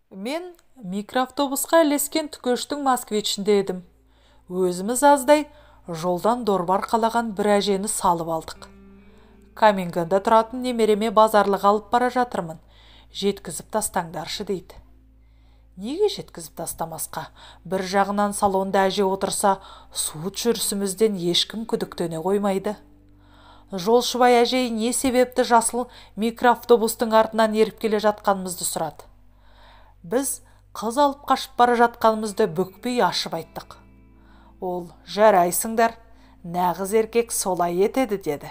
Мен микроавтобусқа ілескен түкештің москвичінде едім. Өзіміз аздай жолдан дорбар қалаған бір әжені салып алдық. Каминганда тұратын немереме базарлық алып бара жатырмын. Жеткізіп тастаңдаршы дейді. Неге жеткізіп тастамасқа? Бір жағынан салонда әже отырса, суыт жүрісімізден ешкім күдіктене қоймайды. Жолшыбай әжей не себепті жасыл микроавтобустың артынан еріп келе жатқанымызды сұрады. Біз қыз алып қашып бара жатқанымызды бүкпей ашып айттық. Ол, жарайсыңдар, нағыз еркек солай етеді деді.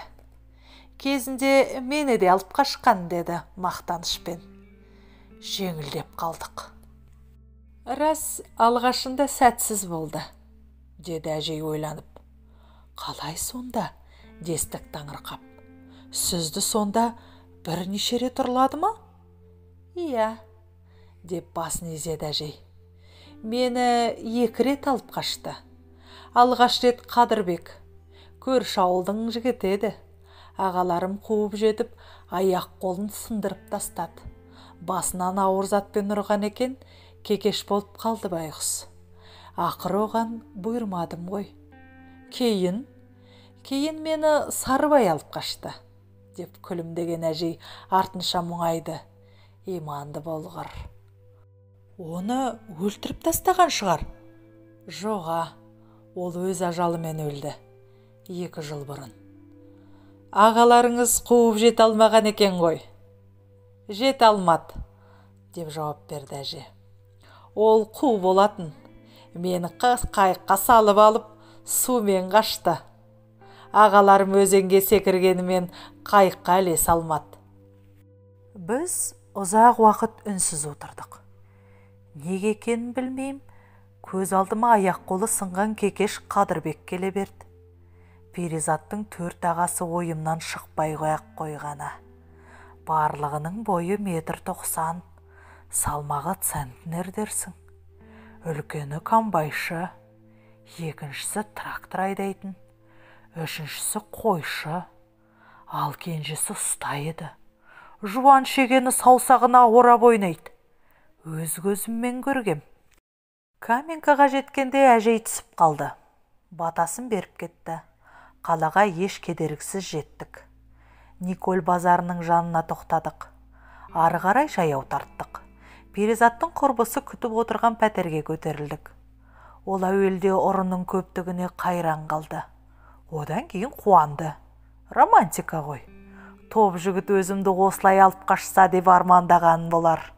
Кезінде мені де алып қашқан деді мақтанышпен. Жеңілдеп қалдық. Рас, алғашында сәтсіз болды, деді әжей ойланып. Қалай сонда, дестік таңырқап. Сізді сонда бірнеше рет ұрлады ма? Иә, деп басын изеді әжей. Мені 2 рет алып қашты. Алғаш рет Қадырбек, көрші ауылдың жігіті еді. Ағаларым қуып жетіп, аяқ қолын сындырып тастады. Басынан ауыр затпен ұрған екен, кекеш болып қалды байғұс. Ақыры оған бұйырмадым ғой. Кейін мені Сарыбай алып қашты, деп күлімдеген әжей артынша мұңайды. Иманды болғыр. Оны өлтіріп тастаған шығар? Жоға, ол өз ажалымен өлді. 2 жыл бұрын. Ағаларыңыз қуып жете алмаған екен ғой? Жете алмады, деп жауап берді әже. Ол қу болатын. Мені қайыққа салып алып, сумен қашты. Ағаларым өзенге секіргенімен қайыққа ілесе алмады. Біз ұзақ уақыт үнсіз отырдық. Неге екенін білмеймін, көз алдыма аяқ қолы сынған кекеш Қадырбек келе берді. Перизаттың 4 ағасы ойымнан шықпай қойғаны. Барлығының бойы 1,90 м, салмағы центнер дерсің. Үлкені комбайшы, екіншісі трактор айдайтын, үшіншісі қойшы, ал кенжесі ұста еді. Жуан шегені саусағына орап ойнайды. Өз көзіммен көргем. Каменкаға жеткенде әжей түсіп қалды. Батасын беріп кетті. Қалаға еш кедергісіз жеттік. Николь базарының жанына тоқтадық. Ары қарай жаяу тарттық. Перизаттың құрбысы күтіп отырған пәтерге көтерілдік. Ол әуелде ұрының көптігіне қайран қалды. Одан кейін қуанды. Романтика ғой. Топ жігіт өзімді осылай алып қашса деп армандаған болар.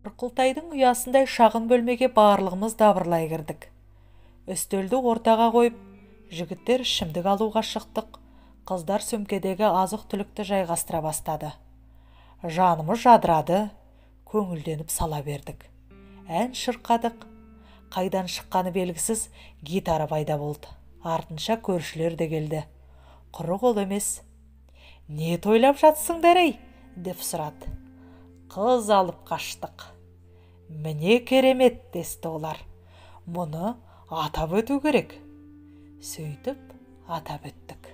Құрқылтайдың ұясындай шағын бөлмеге барлығымыз дабырлай кірдік. Үстелді ортаға қойып, жігіттер ішімдік алуға шықтық. Қыздар сөмкедегі азық-түлікті жайғастыра бастады. Жанымыз жадырады, көңілденіп сала бердік. Ән шырқадық. Қайдан шыққаны белгісіз гитара пайда болды. Артынша көршілер де келді. Құры қол емес. Не тойлап жатсыңдар ей? Деп сұрады. Қыз алып қаштық. Міне керемет, десті олар. Мұны атап өту керек. Сөйтіп атап өттік.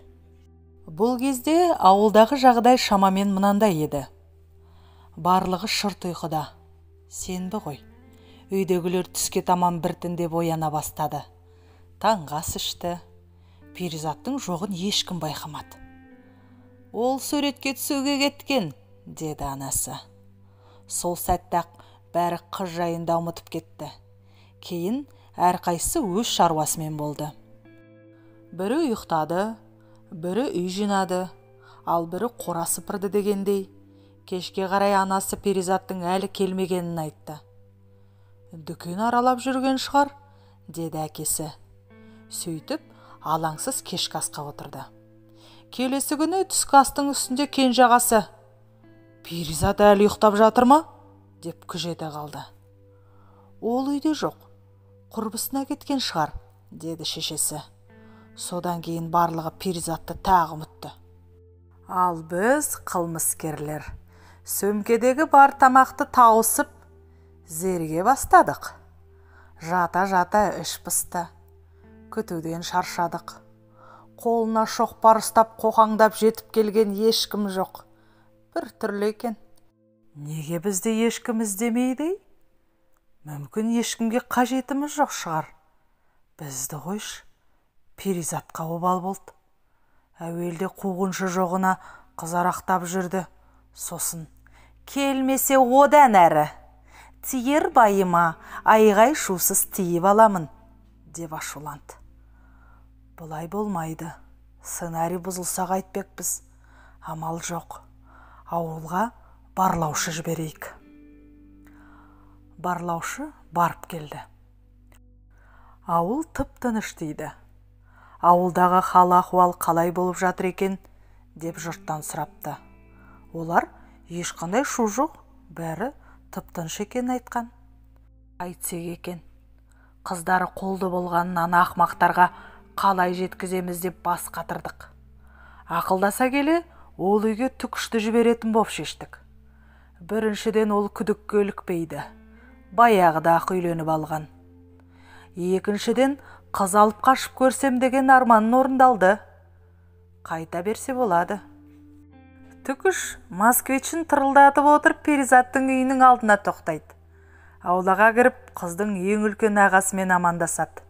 Бұл кезде ауылдағы жағдай шамамен мынандай еді. Барлығы шырт ұйқыда. Сенбі ғой. Үйдегілер түске таман біртіндеп ояна бастады. Таңғы ас ішті. Перизаттың жоғын ешкім байқамады. Ол суретке түсуге кеткен, деді анасы. Сол сәтте-ақ бәрі қыз жайында ұмытып кетті. Кейін әрқайсысы өз шаруасымен болды. Бірі ұйықтады, бірі үй жинады, ал бірі қора сыпырды дегендей. Кешке қарай анасы Перизаттың әлі келмегенін айтты. Дүкен аралап жүрген шығар, деді әкесі. Сөйтіп, алаңсыз кешкі асқа отырды. Келесі күні түскі астың үстінде кенже ағасы: Перизат әлі ұйықтап жатыр ма? Деп күжеті қалды. Ол үйде жоқ, құрбысына кеткен шығар, деді шешесі. Содан кейін барлығы Перизатты тағы ұмытты. Ал біз қылмыскерлер сөмкедегі бар тамақты тауысып зерге бастадық. Жата-жата іш пысты. Күтуден шаршадық. Қолына шоқпар ұстап қоқаңдап жетіп келген ешкім жоқ. Бір түрлі екен. Неге бізді ешкім іздемейді? Мүмкін ешкімге қажетіміз жоқ шығар. Бізді қойш, Перизатқа обал болды. Әуелде қуғыншы жоғына қызарақтап жүрді. Сосын, келмесе одан әрі, тиер байыма айғай шусыз тиіп аламын, деп ашуланды. Бұлай болмайды. Сценарий бұзылса қайтпекпіз. Амал жоқ. Ауылға барлаушы жіберейік. Барлаушы барып келді. Ауыл тып-тыныш дейді. Ауылдағы хал-ахуал қалай болып жатыр екен, деп жұрттан сұрапты. Олар ешқандай шу жоқ, бәрі тып-тыныш екенін айтқан. Айтсек екен, қыздары қолды болғанынан ақмақтарға қалай жеткіземіз деп бас қатырдық. Ақылдаса келе, ол үйге түкішті жіберетін боп шештік. Біріншіден ол күдікке ілікпейді. Баяғыда ақ үйленіп алған. Екіншіден, қыз алып қашып көрсем деген арманын орындалды. Қайта берсе болады. Түкіш москвичін тырылдатып отырып Перизаттың үйінің алдына тоқтайды. Аулаға кіріп, қыздың ең үлкен ағасымен амандасады.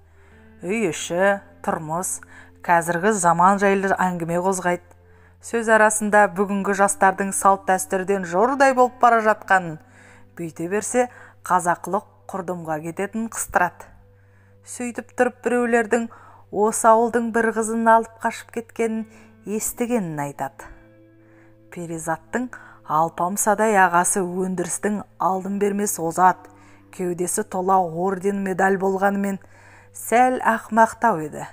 Үй іші, тұрмыс, қазіргі заман жайлы әңгіме қозғайды. Сөз арасында бүгінгі жастардың салт дәстүрден жордай болып бара жатқанын, бүйте берсе қазақылық құрдымға кететін қыстырады. Сөйтіп тұрып біреулердің осы ауылдың бір қызын алып қашып кеткенін естігенін айтады. Перизаттың Алпамсадай ағасы өндірістің алдын бермес озат, кеудесі тола орден медаль болғанымен сәл ақмақтау еді.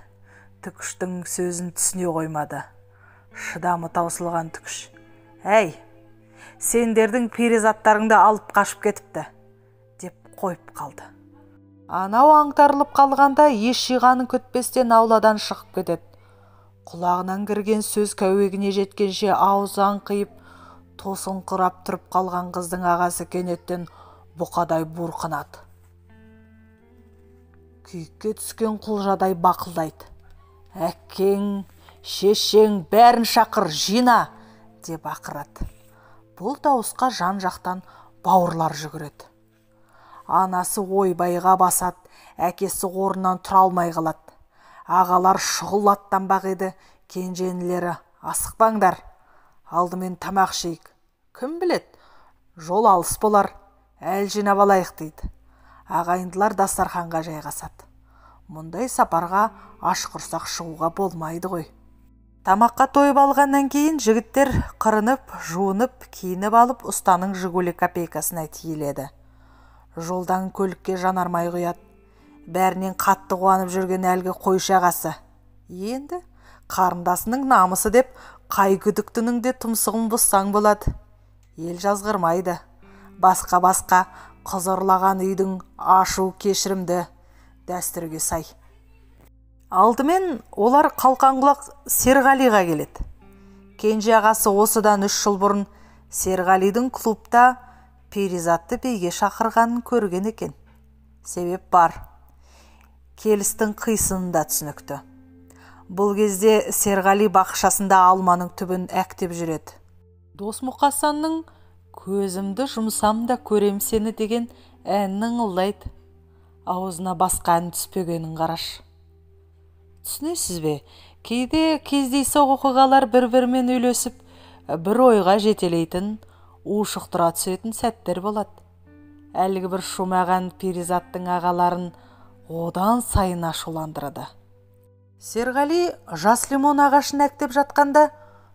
Түкіштің сөзін түсіне қоймады. Шыдамы таусылған Түкіш: «Әй, сендердің перизаттарыңды алып қашып кетіпті», деп қойып қалды. Анау аңтарылып қалғанда еш жиғанын күтпестен ауладан шығып кетеді. Құлағынан кірген сөз кәуегіне жеткенше аузы аңқиып, тосыңқырап тұрып қалған қыздың ағасы кенеттен бұқадай бурқынады. Күйікке түскен құлжадай бақылдайды: «Әкең, шешең, бәрін шақыр, жина!» деп ақырады. Бұл дауысқа жан-жақтан бауырлар жүгіреді. Анасы ойбайға басады, әкесі орнынан тұра алмай қалады. Ағалар шұғыл аттанбақ еді, кенженілері: «Асықпаңдар, алдымен тамақ ішейік. Кім білет, жол алыс болар, әл жинап алайық», дейді. Ағайындылар дастарханға жайғасады. Мұндай сапарға аш құрсақ шығуға болмайды ғой. Тамаққа тойып алғаннан кейін жігіттер қырынып, жуынып, киініп алып ұстаның «Жигули» копейкасына тиеледі. Жолдан көлікке жанармай құяды. Бәрінен қатты қуанып жүрген әлгі қойшы ағасы: «Енді қарындасының намысы деп қай күдіктінің де тұмсығын бұссаң болады. Ел жазғырмайды. Басқа қыз ұрлаған үйдің ашу кешірімді дәстүрге сай». Алдымен олар Қалқанқұлақ Серғалиға келеді. Кенже ағасы осыдан 3 жыл бұрын Серғалидің клубта Перизатты биге шақырғанын көрген екен. Себеп бар. Келістің қисынында түсінікті. Бұл кезде Серғали бақшасында алманың түбін әктеп жүреді. Дос Мұқасанның «Көзімді жұмсам да көрем сені» деген әннің ыңылдайды. Аузына басқа ән түспегенін қараш. Түсінесіз бе? Кейде кездейсоқ оқиғалар бір-бірімен үйлесіп, бір ойға жетелейтін, ушықтыра түсетін сәттер болады. Әлгі бір шумаған Перизаттың ағаларын одан сайын ашуландырады. Серғали жас лимон ағашын әктеп жатқанда,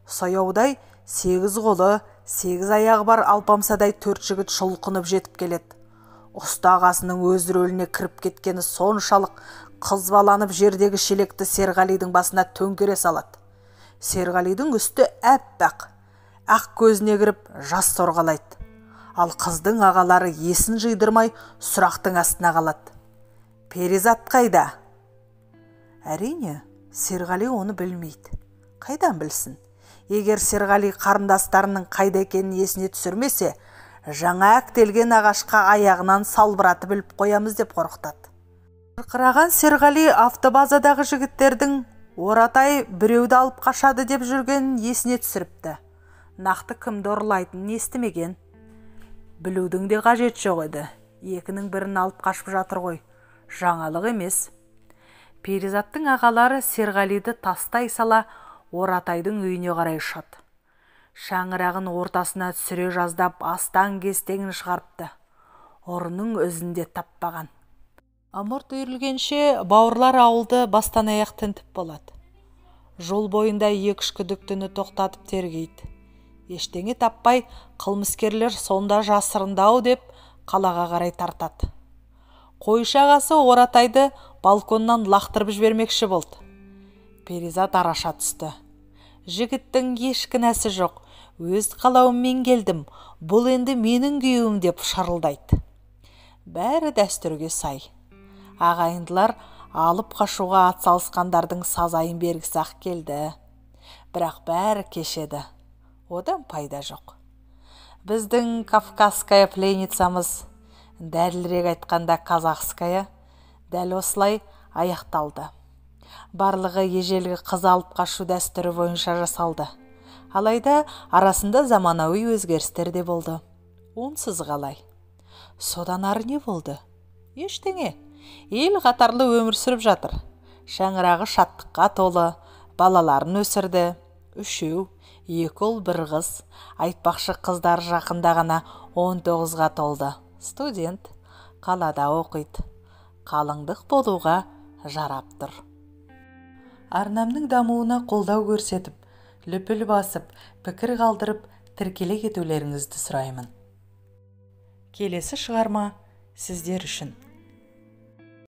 сояудай 8 қолы, 8 аяғы бар Алпамсадай 4 жігіт шұлқынып жетіп келеді. Ұста ағасының өз рөліне кіріп кеткені соншалық қызбаланып жердегі шелекті Серғалидің басына төңкере салады. Серғалидің үсті әппақ, ақ көзіне кіріп жас сорғалайды. Ал қыздың ағалары есін жидырмай сұрақтың астына қалады: «Перизат қайда?» Әрине, Серғали оны білмейді. Қайдан білсін? Егер Серғали қарындастарының қайда екенін есіне түсірмесе, жаңа әктелген ағашқа аяғынан салбыратып біліп қоямыз деп қорқытады. Қырқыраған Серғали автобазадағы жігіттердің Оратай біреуді алып қашады деп жүргенін есіне түсіріпті. Нақты кімді ұрлайтынын естімеген. Білудің де қажет жоқ еді. Екінің бірін алып қашып жатыр ғой. Жаңалық емес. Перизаттың ағалары Серғалиді тастай сала Оратайдың үйіне қарай ұшады. Шаңырағын ортасына түсіре жаздап астаң-кестеңін шығарыпты. Ұрының өзінде таппаған. Амурт үйірілгенше бауырлар ауылды бастан аяқ тінтіп болады. Жол бойында 2-3 күдіктіні тоқтатып тергейді. Ештеңе таппай, қылмыскерлер сонда жасырындау деп қалаға қарай тартады. Қойшы ағасы Оратайды балконнан лақтырып жібермекші болды. Перизат араша түсті. Жігіттің еш кінәсі жоқ. Өз қалауыммен келдім. Бұл енді менің күйеуім деп шарылдайды. Бәрі дәстүрге сай. Ағайындылар алып қашуға атсалысқандардың сазайын бергісі ақ келді. Бірақ бәрі кешеді. Одан пайда жоқ. Біздің кавказская пленницамыз, дәлірек айтқанда казахская, дәл осылай аяқталды. Барлығы ежелгі қыз алып қашу дәстүрі бойынша жасалды. Алайда арасында заманауи өзгерістер де болды. Онсыз қалай? Содан ары не болды? Ештеңе. Ел қатарлы өмір сүріп жатыр. Шаңырағы шаттыққа толы, балаларын өсірді. 3, 2 ұл 1 қыз. Айтпақшы қыздар жақында ғана 19-ға толды. Студент, қалада оқиды. Қалыңдық болуға жарап тұр. Арнамның дамуына қолдау көрсетіп, лүпіл басып, пікір қалдырып, тіркеле кетулеріңізді сұраймын. Келесі шығарма сіздер үшін.